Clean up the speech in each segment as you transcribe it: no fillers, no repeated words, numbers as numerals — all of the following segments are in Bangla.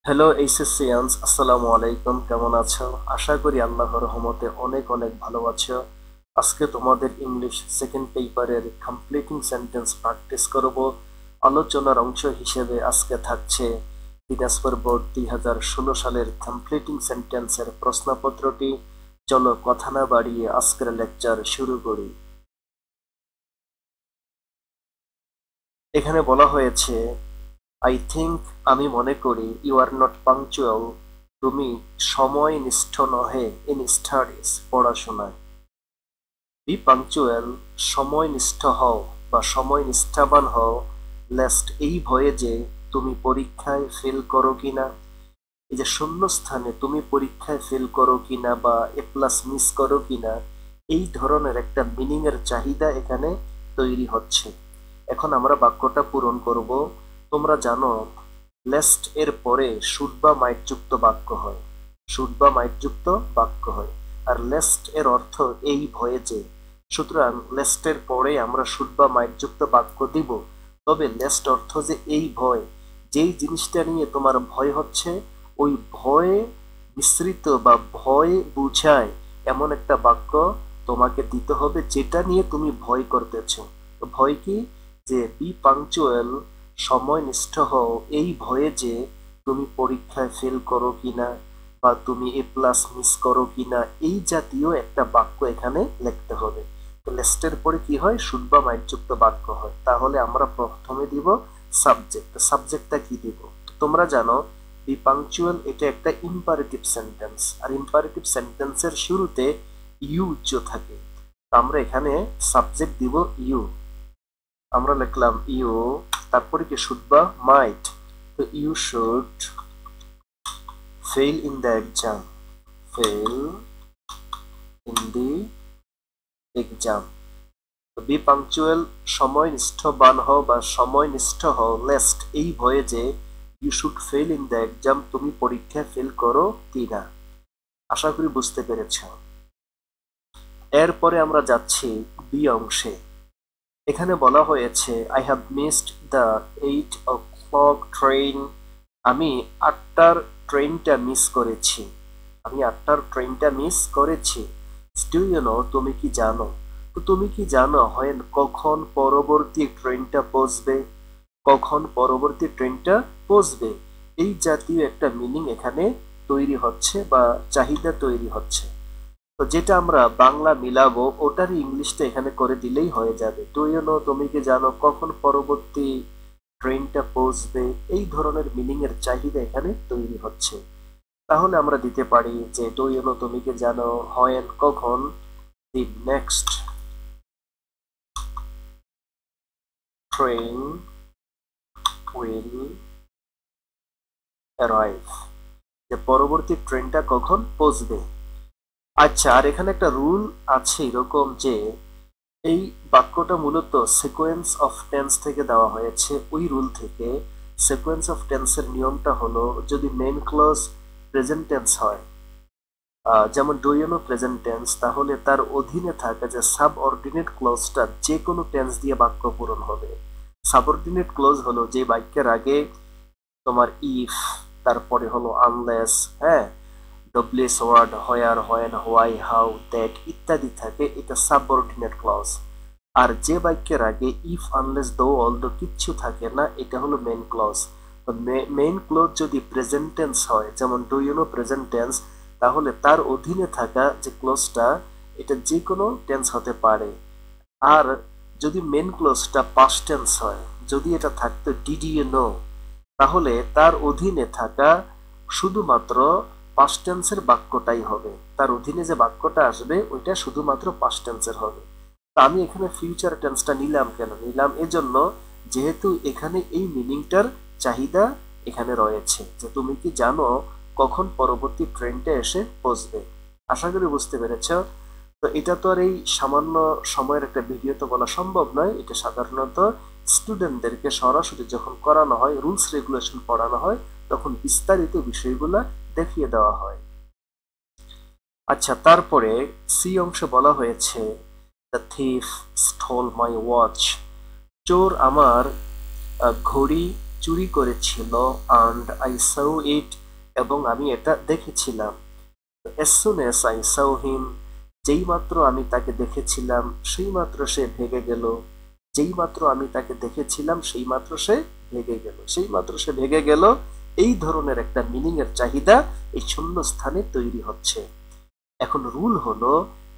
হ্যালো এইচএসসিয়ানস, আসসালামু আলাইকুম। কেমন আছো? আশা করি আল্লাহর রহমতে অনেক অনেক ভালো আছো। আজকে তোমাদের ইংলিশ সেকেন্ড পেপারের কমপ্লিটিং সেন্টেন্স প্র্যাকটিস করব। আলোচনার অংশ হিসেবে আজকে থাকছে দিনাজপুর বোর্ড 2016 সালের কমপ্লিটিং সেন্টেন্সের প্রশ্নপত্রটি। চলো কথা না বাড়িয়ে আজকের লেকচার শুরু করি। এখানে বলা হয়েছে, আই থিঙ্ক, আমি মনে করি, ইউ আর নট পাংচুয়াল, তুমি সময়নিষ্ঠ নহে, ইন স্টাডিজ, পড়াশোনায়। বি পাংচুয়াল, সময়নিষ্ঠ হও বা সময় নিষ্ঠাবান হও, লেস্ট, এই ভয়ে যে তুমি পরীক্ষায় ফেল করো কিনা। এই যে শূন্যস্থানে তুমি পরীক্ষায় ফেল করো কিনা বা এ প্লাস মিস করো কিনা, এই ধরনের একটা মিনিং এর চাহিদা এখানে তৈরি হচ্ছে। এখন আমরা বাক্যটা পূরণ করব। তোমরা জানো, লেস্ট এর পরে শুড বা মাইট যুক্ত বাক্য হয়, শুড বা মাইট যুক্ত বাক্য হয়। আর লেস্ট এর অর্থ এই ভয়ে যে, সুতরাং লেস্ট এর পরে আমরা শুড বা মাইট যুক্ত বাক্য দিব। তবে লেস্ট অর্থ যে এই ভয়, যেই জিনিসটা নিয়ে তোমার ভয় হচ্ছে, ওই ভয়ে মিশ্রিত বা ভয় বুঝায় এমন একটা বাক্য তোমাকে দিতে হবে যেটা নিয়ে তুমি ভয় করতেছ। তো ভয় কি? যে বি পাংচুয়াল, সময়নিষ্ঠ হও এই ভয়ে যে তুমি পরীক্ষায় ফেল করো কিনা বা তুমি এ প্লাস মিস করো কিনা, এই জাতীয় একটা বাক্য এখানে লিখতে হবে। তো লেস্টের পরে কি হয়? শুড বা মাইট যুক্ত বাক্য হয়। তাহলে আমরা প্রথমে দিব সাবজেক্ট। সাবজেক্টটা কি দিব? তোমরা জানো, বি পাংচুয়াল এটা একটা ইম্পারেটিভ সেন্টেন্স, আর ইম্পারেটিভ সেন্টেন্সের শুরুতে ইউ থাকে। আমরা এখানে সাবজেক্ট দিব ইউ। আমরা লিখলাম ইউ, তারপরে কি শুড বা মাইট। তো you should fail in the exam, fail in the exam. Be punctual, সময়নিষ্ঠবান হও বা সময়নিষ্ঠ হও, লেস্ট, এই ভয়ে যে you should fail in the exam, তুমি পরীক্ষায় ফেল করো কিনা। আশা করি বুঝতে পেরেছ। এরপরে আমরা যাচ্ছি বি অংশে। এখানে বলা হয়েছে, I have missed the 8 o'clock train, আমি 8টার ট্রেনটা মিস করেছি, আমি 8টার ট্রেনটা মিস করেছি। ডু ইউ নো, তুমি কি জানো? তো তুমি কি জানো হয় কখন পরবর্তী ট্রেনটা পৌঁছবে, কখন পরবর্তী ট্রেনটা পৌঁছবে, এই জাতীয় একটা মিনিং এখানে তৈরি হচ্ছে বা চাহিদা তৈরি হচ্ছে। তো যেটা আমরা বাংলা মিলাবো ওটারই ইংলিশটা এখানে করে দিলেই হয়ে যাবে। ডু ইউ নো, তুমি কি জানো কখন পরবর্তী ট্রেনটা পৌঁছবে, এই ধরনের মিনিং এর চাহিদা এখানে তৈরি হচ্ছে। তাহলে আমরা দিতে পারি যে ডু ইউ নো, তুমি কি জানো হয় কখন the next train will arrive, যে পরবর্তী ট্রেনটা কখন পৌঁছবে। আচ্ছা, আর এখানে একটা রুল আছে এরকম যে এই বাক্যটা মূলত সিকোয়েন্স অফ টেন্স থেকে দেওয়া হয়েছে। ওই রুল থেকে সিকোয়েন্স অফ টেন্সের নিয়মটা হলো, যদি মেইন ক্লজ প্রেজেন্ট টেন্স হয়, যেমন do you know present tense, তাহলে তার অধীনে থাকে যে সাবঅর্ডিনেট ক্লজটা যে কোনো টেন্স দিয়ে বাক্য পূরণ হবে। সাবঅর্ডিনেট ক্লজ হলো যে বাক্যের আগে তোমার ইফ, তারপরে হলো আনলেস, হ্যাঁ, WS word, where, when, why, how, that ইত্যাদি থাকে, এটা সাবঅর্ডিনেট ক্লজ। আর যে বাক্যের আগে ইফ, আনলেস, দো, অলদো কিচ্ছু থাকে না, এটা হলো মেইন ক্লজ। তো মেইন ক্লজ যদি প্রেজেন্ট টেন্স হয়, যেমন do you know present tense, তাহলে তার অধীনে থাকা যে ক্লজটা, এটা যে কোনো টেন্স হতে পারে। আর যদি মেইন ক্লজটা পাস্ট টেন্স হয়, যদি এটা থাকতো ডিড ইউ নো, তাহলে তার অধীনে থাকা শুধুমাত্র পাস্ট টেন্সের বাক্যটাই হবে, তার অধীনে যে বাক্যটা আসবে ওইটা শুধুমাত্র পাস্ট টেন্সের হবে। তা আমি এখানে ফিউচার টেন্সটা নিলাম কেন? নিলাম এজন্য যেহেতু এখানে এই মিনিংটার চাহিদা এখানে রয়েছে, যে তুমি কি জানো কখন পরবর্তী ট্রেনটা এসে পৌঁছবে। আশা করি বুঝতে পেরেছ। তো এটা তো আর এই সামান্য সময়ের একটা ভিডিওতে বলা সম্ভব নয়, এটা সাধারণত স্টুডেন্টদেরকে সরাসরি যখন করানো হয়, রুলস রেগুলেশন পড়ানো হয়, তখন বিস্তারিত বিষয়গুলা দেখিয়ে দেওয়া হয়। আচ্ছা, তারপরে সি অংশে বলা হয়েছে, the thief stole my watch, চোর আমার ঘড়ি চুরি করেছিল and I saw it এবং আমি এটা দেখেছিলাম। as soon as I saw him যেই মাত্র আমি তাকে দেখেছিলাম সেই মাত্র সে ভেগে গেল। যেই মাত্র আমি তাকে দেখেছিলাম সেই মাত্র সে ভেগে গেল। সেই মাত্র সে ভেগে গেল, এই ধরনের একটা মিনিং এর চাহিদা এই শূন্য স্থানে তৈরি হচ্ছে। এখন রুল হলো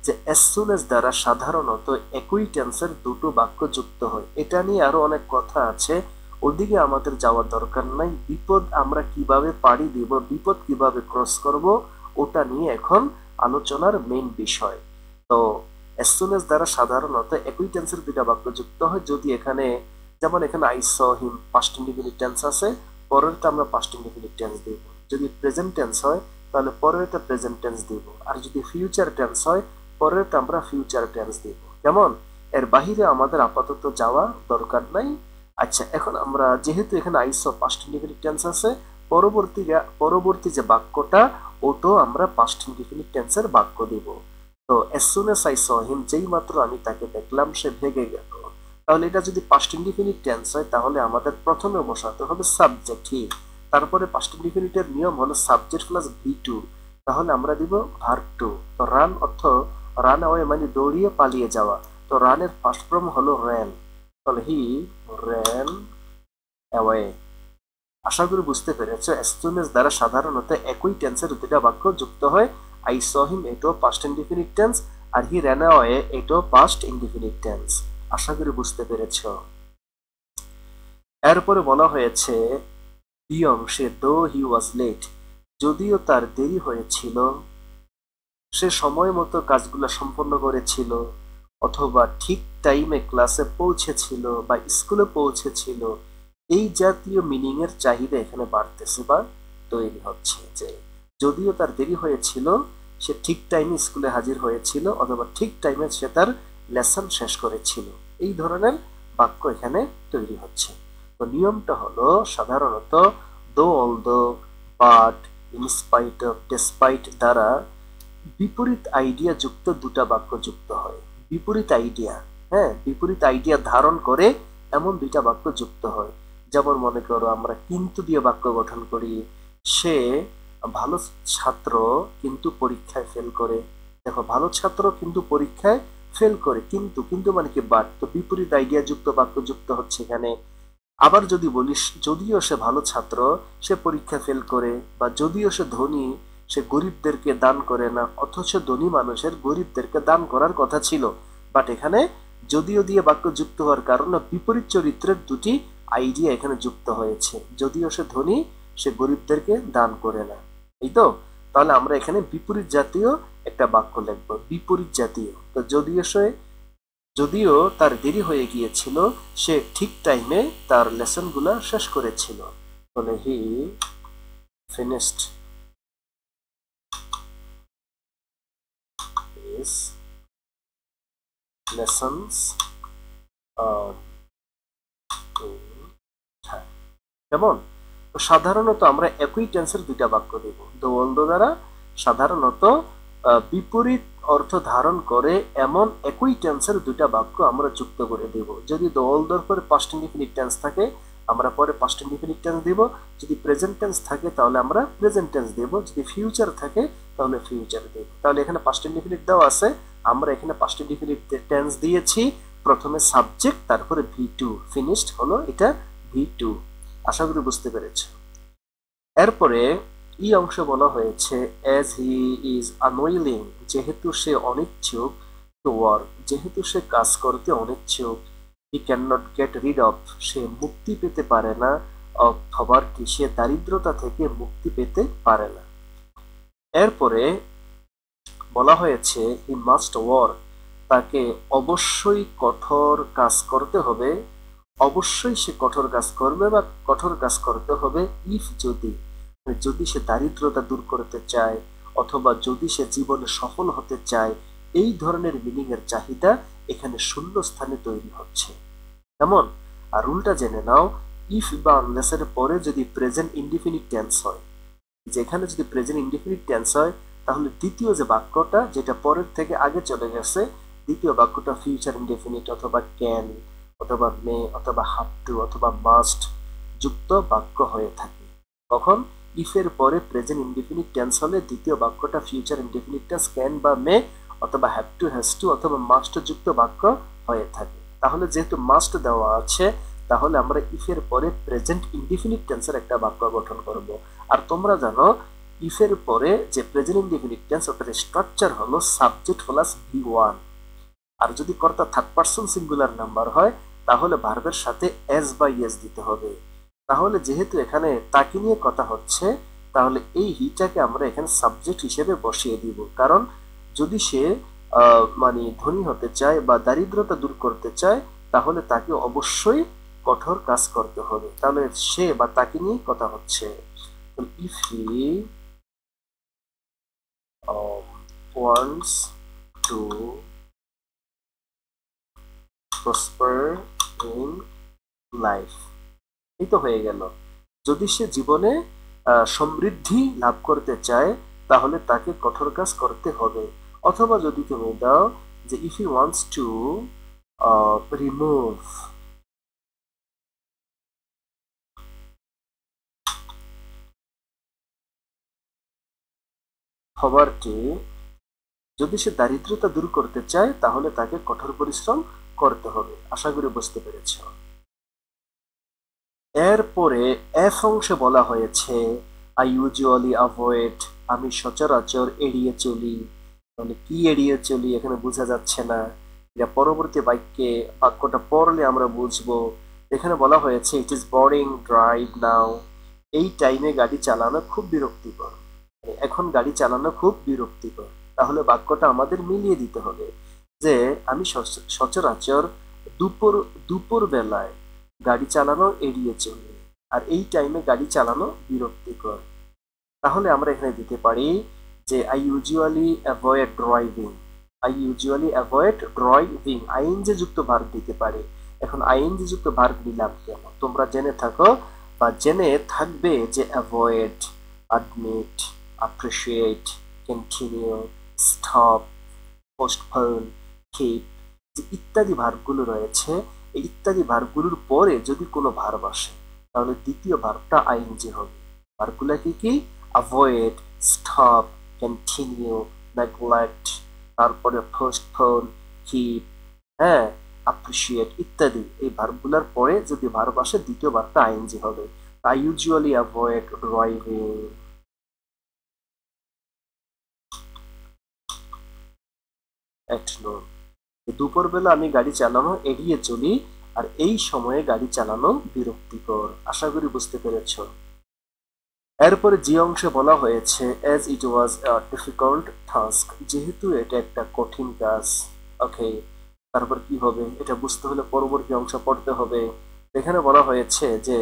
যে as soon as দ্বারা সাধারণত একই টেন্সের দুটো বাক্য যুক্ত হয়। এটা নিয়ে আরো অনেক কথা আছে, ওদিকে আমাদের যাওয়ার দরকার নাই। বিপদ আমরা কিভাবে পাড়ি দিব, বিপদ কিভাবে ক্রস করব, ওটা নিয়ে এখন আলোচনার মেইন বিষয়। তো as soon as দ্বারা সাধারণত একই টেন্সের দুটা বাক্য যুক্ত হয়। যদি এখানে যেমন এখানে I saw him past indefinite tense আছে, পরেরটা আমরা পাস্ট ইনডিফিনিট টেন্স দিব। যদি প্রেজেন্ট টেন্স হয় তাহলে পরেরটা প্রেজেন্ট টেন্স দিব, আর যদি ফিউচার টেন্স হয় পরেরটা আমরা ফিউচার টেন্স দিব। কেমন? এর বাহিরে আমাদের আপাতত যাওয়া দরকার নাই। আচ্ছা, এখন আমরা যেহেতু এখানে I saw past indefinite tense আছে, পরবর্তী যে বাক্যটা ওটাও আমরা পাস্ট ইনডিফিনিট টেন্সের বাক্য দিব। তো as soon as I saw him যেই মাত্র আমি তাকে দেখলাম সে ভেগে গেল। তাহলে এটা যদি পাস্ট ইনডিফিনিট টেন্স হয় তাহলে আমাদের প্রথমে বসাতে হবে সাবজেক্ট হি, তারপরে পাস্ট ইনডিফিনিটের নিয়ম হলো সাবজেক্ট প্লাস V2, তাহলে আমরা দিব ভার্ব টু। তো রান অর্থ রান অ্যাওয়ে মানে দৌড়িয়ে পালিয়ে যাওয়া, তো রানের ফার্স্ট ফর্ম হলো র্যান, তাহলে হি র্যান অ্যাওয়ে। আশা করি বুঝতে পেরেছো। as soon as দ্বারা সাধারণত একই টেন্সের দুটা বাক্য যুক্ত হয়। I saw him এটাও পাস্ট ইনডিফিনিট টেন্স, আর হি ran away এটাও পাস্ট ইনডিফিনিট টেন্স। আশা করি বুঝতে পেরেছো। এরপরে বলা হয়েছে বি অংশে though he was late যদিও তার দেরি হয়েছিল, সে সময় মতো কাজগুলো সম্পন্ন করেছিল, অথবা ঠিক টাইমে ক্লাসে পৌঁছেছিল বা স্কুলে পৌঁছেছিল। এই জাতীয় মিনিং এর চাহিদা এখানে বাড়তেছে বা তৈরি হচ্ছে যে যদিও তার দেরি হয়েছিল সে ঠিক টাইমে স্কুলে হাজির হয়েছিল, অথবা ঠিক টাইমে সে তার লেসন শেষ করেছিল। এই ধরনের বাক্য এখানে তৈরি হচ্ছে। তো নিয়মটা হলো সাধারণত though, although, but, in spite of, despite দ্বারা বিপরীত আইডিয়া যুক্ত দুটা বাক্য যুক্ত হয়। বিপরীত আইডিয়া, হ্যাঁ, বিপরীত আইডিয়া ধারণ করে এমন দুইটা বাক্য যুক্ত হয়। যেমন মনে করো আমরা কিন্তু দিয়ে বাক্য গঠন করি, সে ভালো ছাত্র কিন্তু পরীক্ষায় ফেল করে। দেখো, ভালো ছাত্র কিন্তু পরীক্ষায় ফেল করে, কিন্তু কিন্তু মানে কি বাট, তো বিপরীত আইডিয়া যুক্ত বাক্য যুক্ত হচ্ছে এখানে। আবার যদি বলিস যদিও সে ভালো ছাত্র সে পরীক্ষা ফেল করে, বা যদিও সে ধনী সে গরিবদেরকে দান করে না, অথচ ধনী মানুষের গরিবদেরকে দান করার কথা ছিল। বাট এখানে যদিও দিয়ে বাক্য যুক্ত হওয়ার কারণে বিপরীত চরিত্রের দুটি আইডিয়া এখানে যুক্ত হয়েছে। যদিও সে ধনী সে গরিবদেরকে দান করে না, এই তো। তাহলে আমরা এখানে বিপরীত জাতীয় একটা বাক্য লিখবো, বিপরীত জাতীয়। তো যদিও তার দেরি হয়ে গিয়েছিল সে ঠিক টাইমে তার লেসন গুলা শেষ করেছিল। বলে হি ফিনিশড হিজ লেসনস কেমন? তো সাধারণত আমরা একই টেন্সের দুইটা বাক্য দেব। দো, অলদো দ্বারা সাধারণত বিপরীত অর্থ ধারণ করে এমন একই টেন্সের দুইটা বাক্য আমরা যুক্ত করে দেব। যদি দো, অলদোর পরে পাস্ট ইনডিফিনিট টেন্স থাকে আমরা পরে পাস্ট ইনডিফিনিট টেন্স দেব। যদি প্রেজেন্ট টেন্স থাকে তাহলে আমরা প্রেজেন্ট টেন্স দেব। যদি ফিউচার থাকে তাহলে ফিউচার দেব। তাহলে এখানে পাস্ট ইনডিফিনিট দেওয়া আছে, আমরা এখানে পাস্ট ইনডিফিনিট টেন্স দিয়েছি। প্রথমে সাবজেক্ট, তারপরে V2, ফিনিশড হলো এটা V2। আশা করি বুঝতে পেরেছ। এরপরে এই অংশ বলা হয়েছে as he is unwilling যেহেতু সে অনিচ্ছুক, to work যেহেতু সে কাজ করতে অনিচ্ছুক, he cannot get rid of সে মুক্তি পেতে পারে না, of poverty সে দারিদ্রতা থেকে মুক্তি পেতে পারে না। এরপরে বলা হয়েছে he must work তাকে অবশ্যই কঠোর কাজ করতে হবে, অবশ্যই সে কঠোর কাজ করবে বা কঠোর কাজ করতে হবে ইফ যদি সে দারিদ্রতা দূর করতে চায়, অথবা যদি সে জীবনে সফল হতে চায়। এই ধরনের মিনিং এর চাহিদা এখানে শূন্য স্থানে তৈরি হচ্ছে। কেমন? আর রুলটা জেনে নাও, ইফ বা আনলেস এর পরে যদি প্রেজেন্ট ইনডিফিনিট টেন্স হয়, যেখানে যদি প্রেজেন্ট ইনডিফিনিট টেন্স হয় তাহলে দ্বিতীয় যে বাক্যটা যেটা পরের থেকে আগে চলে গেছে, দ্বিতীয় বাক্যটা ফিউচার ইনডিফিনিট অথবা ক্যান অথবা মে অথবা হ্যাভ টু অথবা মাস্ট, যুক্ত বাক্য হয়ে থাকে। কখন? ইফ এর পরে প্রেজেন্ট ইনডিফিনিট টেন্স হলে দ্বিতীয় বাক্যটা ফিউচার ইনডিফিনিট টেন্স ক্যান বা মে অথবা হ্যাভ টু, হ্যাজ টু অথবা মাস্ট যুক্ত বাক্য হয়ে থাকে। তাহলে যেহেতু মাস্ট দেওয়া আছে, তাহলে আমরা ইফ এর পরে প্রেজেন্ট ইনডিফিনিট টেন্সের একটা বাক্য গঠন করব। আর তোমরা জানো ইফ এর পরে যে প্রেজেন্ট ইনডিফিনিট টেন্স ওটার স্ট্রাকচার হলো সাবজেক্ট প্লাস V1। আর যদি কর্তা থার্ড পারসন সিঙ্গুলার নাম্বার হয় তাহলে ভার্বের সাথে এস বা ইয়েস দিতে হবে। তাহলে যেহেতু এখানে তাকে নিয়ে কথা হচ্ছে, তাহলে এই হিটাকে আমরা এখানে সাবজেক্ট হিসেবে বসিয়ে দিব। কারণ যদি সে মানে ধনী হতে চায় বা দারিদ্রতা দূর করতে চায়, তাহলে তাকে অবশ্যই কঠোর কাজ করতে হবে। তাহলে সে বা তাকে নিয়ে কথা হচ্ছে। If he wants to prosper in life, এই তো হয়ে গেল। যদি সে জীবনে সমৃদ্ধি লাভ করতে চায় তাহলে তাকে কঠোর কাজ করতে হবে। অথবা যদি তুমি দাও যে if he wants to remove poverty, যদি সে দারিদ্রতা দূর করতে চায় তাহলে তাকে কঠোর পরিশ্রম করতে হবে। আশা করি বুঝতে পেরেছ। এরপরে এফ অংশে বলা হয়েছে আই ইউজুয়ালি অ্যাভয়েড, আমি সচরাচর এড়িয়ে চলি। মানে কি এড়িয়ে চলি এখানে বোঝা যাচ্ছে না, এটা পরবর্তী বাক্যটা পড়লে আমরা বুঝবো। এখানে বলা হয়েছে ইট ইজ বোরিং ড্রাইভ নাও, এই টাইমে গাড়ি চালানো খুব বিরক্তিকর। এখন গাড়ি চালানো খুব বিরক্তিকর। তাহলে বাক্যটা আমাদের মিলিয়ে দিতে হবে যে আমি সচরাচর দুপুর দুপুর বেলায় গাড়ি চালানো এড়িয়ে চলি, আর এই টাইমে গাড়ি চালানো বিরক্তিকর। তাহলে আমরা এখানে দিতে পারি যে I usually avoid driving, I usually avoid driving, ING যুক্ত ভার্ব দিতে পারি। এখন আইএনজি যুক্ত ভার্ব নিলাম কেন? তোমরা জেনে থাকো বা জেনে থাকবে যে avoid, admit, appreciate, continue, stop, postpone, keep, যে ইত্যাদি ভার্বগুলো রয়েছে, এই ইত্যাদি ভার্বগুলোর পরে যদি কোনো ভার্ব আসে তাহলে দ্বিতীয় ভার্বটা আইএনজি হবে। ভার্বগুলো কি কি? অ্যাভয়েড, স্টপ, কন্টিনিউ, নেগলেক্ট, তারপরে পোস্টপোন, কিপ, হ্যাঁ, অ্যাপ্রিসিয়েট ইত্যাদি। এই ভার্বগুলোর পরে যদি ভার্ব আসে দ্বিতীয় ভার্বটা আইএনজি হবে। I usually avoid driving. At noon, দুপুরবেলা আমি গাড়ি চালানো এড়িয়ে চলি, আর এই সময়ে গাড়ি চালানো বিরক্তিকর। আশা করি বুঝতে পেরেছ। এরপরে যে অংশে বলা হয়েছে as it was a difficult task, যেহেতু এটা একটা কঠিন কাজ। ওকে, তারপর কি হবে এটা বুঝতে হলে পরবর্তী অংশ পড়তে হবে। এখানে বলা হয়েছে যে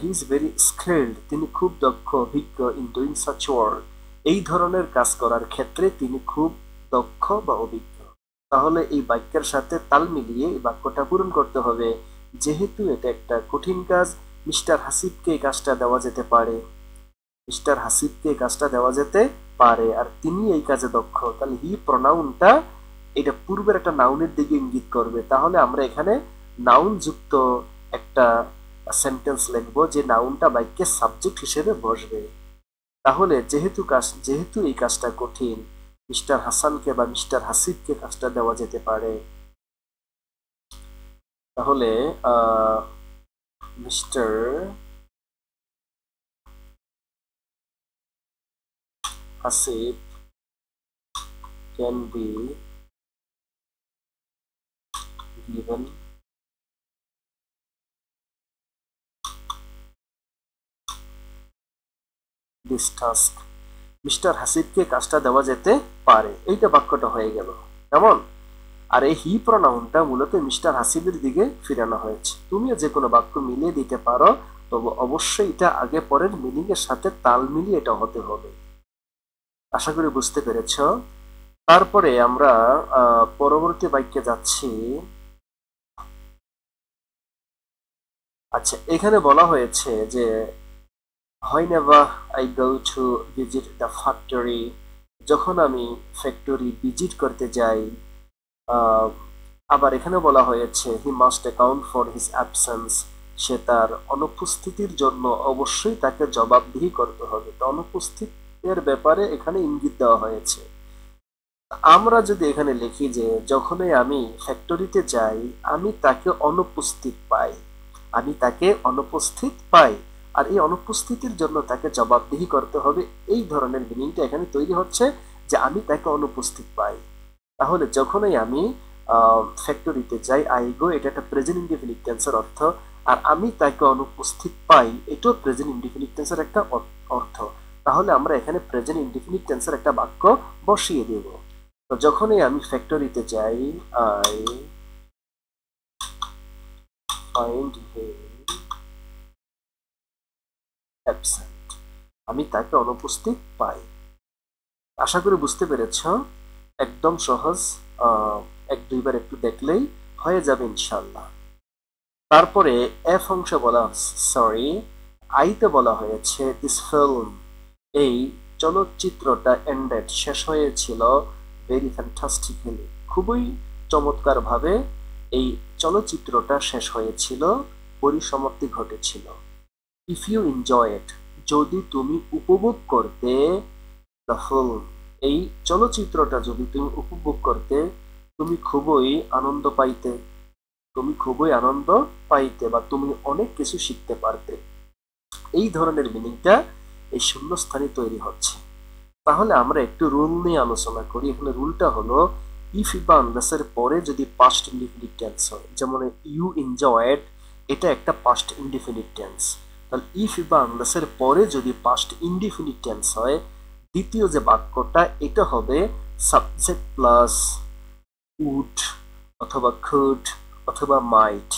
হি ইজ ভেরি স্কিলড, তিনি খুব দক্ষ অভিজ্ঞ ইন ডুইং সাচ ওয়ার্ক, এই ধরনের কাজ করার ক্ষেত্রে তিনি খুব দক্ষ বা অভিজ্ঞ। তাহলে এই বাক্যের সাথে তাল মিলিয়ে এই বাক্যটা পূরণ করতে হবে। যেহেতু এটা একটা কঠিন কাজ, মিস্টার হাসিবকে এই কাজটা দেওয়া যেতে পারে, মিস্টার হাসিবকে এই কাজটা দেওয়া যেতে পারে, আর তিনি এই কাজে দক্ষ। তাহলে হি প্রনাউনটা এটা পূর্বের একটা নাউনের দিকে ইঙ্গিত করবে। তাহলে আমরা এখানে নাউন যুক্ত একটা সেন্টেন্স লিখবো যে নাউনটা বাক্যের সাবজেক্ট হিসেবে বসবে। তাহলে যেহেতু এই কাজটা কঠিন, মিস্টার হাসানকে বা মিস্টার হাসিবকে কাজটা দেওয়া যেতে পারে। তাহলে mister Hasib can be given this task, mister হাসিবকে কাজটা দেওয়া যেতে পারে। এইটা বাক্যটা হয়ে গেল কেমন? আর এই হি প্রনাউনটা মূলত মিস্টার হাসিবের দিকে ফিরানো হয়েছে। তুমিও যে কোনো বাক্য মিলিয়ে দিতে পারো, তবে অবশ্যই এটা আগে পরের মিনিং এর সাথে তাল মিলিয়ে এটা হতে হবে। আশা করি বুঝতে পেরেছ। তারপরে আমরা পরবর্তী বাক্যে যাচ্ছি। আচ্ছা, এখানে বলা হয়েছে যে whenever I go to visit the factory, যখন আমি ফ্যাক্টরি ভিজিট করতে যাই। আবার এখানে বলা হয়েছে he must account for his absence, সে তার অনুপস্থিতির জন্য অবশ্যই তাকে জবাবদিহি করতে হবে। তো অনুপস্থিতের ব্যাপারে এখানে ইঙ্গিত দেওয়া হয়েছে। আমরা যদি এখানে লিখি যে যখনই আমি ফ্যাক্টরিতে যাই আমি তাকে অনুপস্থিত পাই, আমি তাকে অনুপস্থিত পাই, আর এই অনুপস্থিতির জন্য তাকে জবাবদিহি করতে হবে, এই ধরনের মিনিংটা এখানে তৈরি হচ্ছে যে আমি তাকে অনুপস্থিত পাই। তাহলে যখনই আমি ফ্যাক্টরিতে যাই, আই গো, এটা একটা প্রেজেন্ট ইনডিফিনিট টেন্সের অর্থ, আর আমি তাকে অনুপস্থিত পাই এটাও প্রেজেন্ট ইনডিফিনিট টেন্সের একটা অর্থ। তাহলে আমরা এখানে প্রেজেন্ট ইনডিফিনিট টেন্সের একটা বাক্য বসিয়ে দেব। তো যখনই আমি ফ্যাক্টরিতে যাই, আই ফাইন্ড হিম অ্যাবসেন্ট, আমি তাকে অনুপস্থিত পাই। আশা করি বুঝতে পেরেছ, একদম সহজ, এক দুইবার একটু দেখলেই হয়ে যাবে ইনশাল্লাহ। তারপরে এফ অংশে বলা, সরি, আইতে বলা হয়েছে দিস ফিল্ম, এই চলচ্চিত্রটা এন্ডেড, শেষ হয়েছিল, ভেরি ফ্যান্টাস্টিক্যালি, খুবই চমৎকার ভাবে এই চলচ্চিত্রটা শেষ হয়েছিল, পরিসমাপ্তি ঘটেছিল। ইফ ইউ এনজয়েড, যদি তুমি উপভোগ করতে, দ্য ফিল্ম, এই চলচ্চিত্রটা যদি তুমি উপভোগ করতে, তুমি খুবই আনন্দ পাইতে, তুমি খুবই আনন্দ পাইতে বা তুমি অনেক কিছু শিখতে পারতে, এই ধরনের মিনিংটা এই শূন্যস্থানে তৈরি হচ্ছে। তাহলে আমরা একটু রুল নিয়ে আলোচনা করি। এখানে রুলটা হলো ইফ বা আনলেসের পরে যদি পাস্ট ইনডিফিনিট টেন্স হয়, যেমন ইউ এনজয়েড, এটা একটা পাস্ট ইনডিফিনিট টেন্স। তাহলে ইফ বা আনলেসের পরে যদি পাস্ট ইনডিফিনিট টেন্স হয়, দ্বিতীয় যে বাক্যটা এটা হবে সাবজেক্ট প্লাস উড অথবা কুড অথবা মাইট,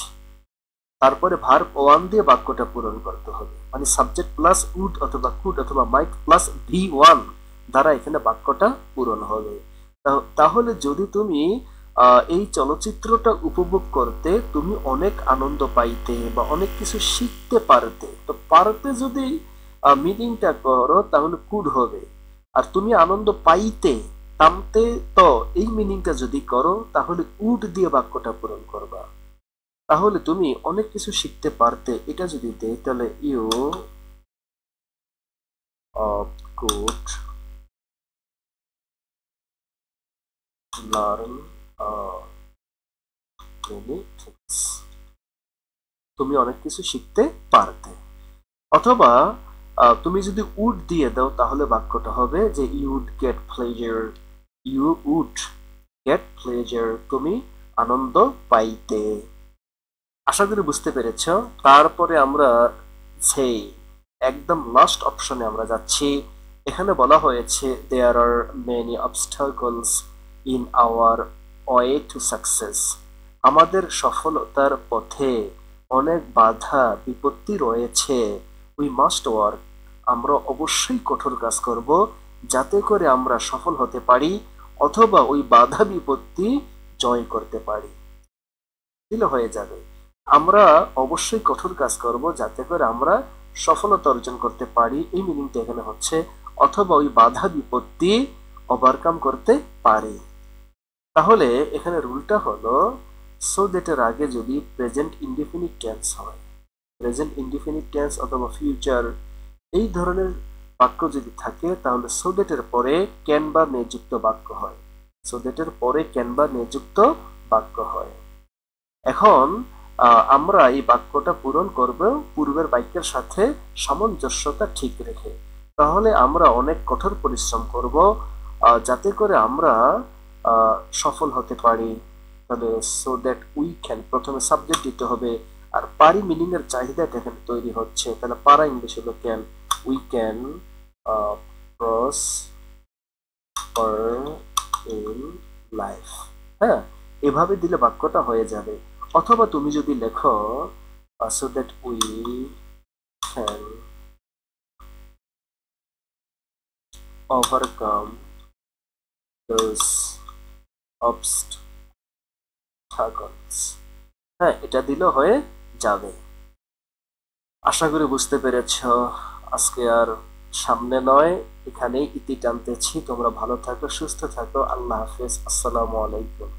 তারপরে ভার্ব ওয়ান দিয়ে বাক্যটা পূরণ করতে হবে, মানে সাবজেক্ট প্লাস উড অথবা কুড অথবা মাইট প্লাস ভি ওয়ান দ্বারা এখানে বাক্যটা পূরণ হবে। তাহলে যদি তুমি এই চলচ্চিত্রটা উপভোগ করতে, তুমি অনেক আনন্দ পাইতে বা অনেক কিছু শিখতে পারতে, তো পারতে যদি মিনিংটা করো তাহলে কুড হবে, আর তুমি আনন্দ পাইতে, তামতে, তো এই মিনিংটা যদি করো তাহলে উড দিয়ে বাক্যটা পূরণ করবা। তাহলে তুমি অনেক কিছু শিখতে পারতে, এটা যদি দেই তাহলে you could learn many things, তুমি অনেক কিছু শিখতে পারতে। অথবা তুমি যদি উড দিয়ে দাও তাহলে বাক্যটা হবে যে you would get pleasure, you would get pleasure, তুমি আনন্দ পাইতে। আশা করি বুঝতে পেরেছ। তারপরে আমরা সেই একদম লাস্ট অপশনে আমরা যাচ্ছি। এখানে বলা হয়েছে there are many obstacles in our way to success, আমাদের সফলতার পথে অনেক বাধা বিপত্তি রয়েছে। উই মাস্ট ওয়ার্ক, আমরা অবশ্যই কঠোর কাজ করব যাতে করে আমরা সফল হতে পারি অথবা ওই বাধা বিপত্তি জয় করতে পারি, দিলে হয়ে যাবে। আমরা অবশ্যই কঠোর কাজ করব যাতে করে আমরা সফলতা অর্জন করতে পারি, এই মিনিংটা এখানে হচ্ছে, অথবা ওই বাধা বিপত্তি ওভারকাম করতে পারি। তাহলে এখানে রুলটা হলো সো দ্যাট এর আগে যদি প্রেজেন্ট ইনডিফিনিট টেন্স হয়, প্রেজেন্ট ইনডিফিনিট টেন্স অথবা ফিউচার এই ধরনের বাক্য যদি থাকে তাহলে সো দ্যাট এর পরে ক্যান বা নিযুক্ত বাক্য হয়, সো দ্যাট এর পরে ক্যান বা নিযুক্ত বাক্য হয়। এখন আমরা এই বাক্যটা পূরণ করব পূর্বের বাক্যের সাথে সামঞ্জস্যতা ঠিক রেখে। তাহলে আমরা অনেক কঠোর পরিশ্রম করব যাতে করে আমরা সফল হতে পারি। তাহলে সো দ্যাট উই ক্যান, প্রথমে সাবজেক্ট দিতে হবে, আর পারি মিনিং এর চাহিদাটা এখানে তৈরি হচ্ছে, তাহলে পারা ইংলিশ হলো can, we can prosper in life. হ্যাঁ, এভাবে দিলে বাক্যটা হয়ে যাবে। অথবা তুমি যদি লেখো so that we can overcome those obstacles, হ্যাঁ, এটা দিলে হয়ে যাবে। আশা করি বুঝতে পেরেছ। আজকে আর সামনে নয়, এখানেই ইতি টানতেছি। তোমরা ভালো থাকো, সুস্থ থাকো। আল্লাহ হাফেজ, আসসালামু আলাইকুম।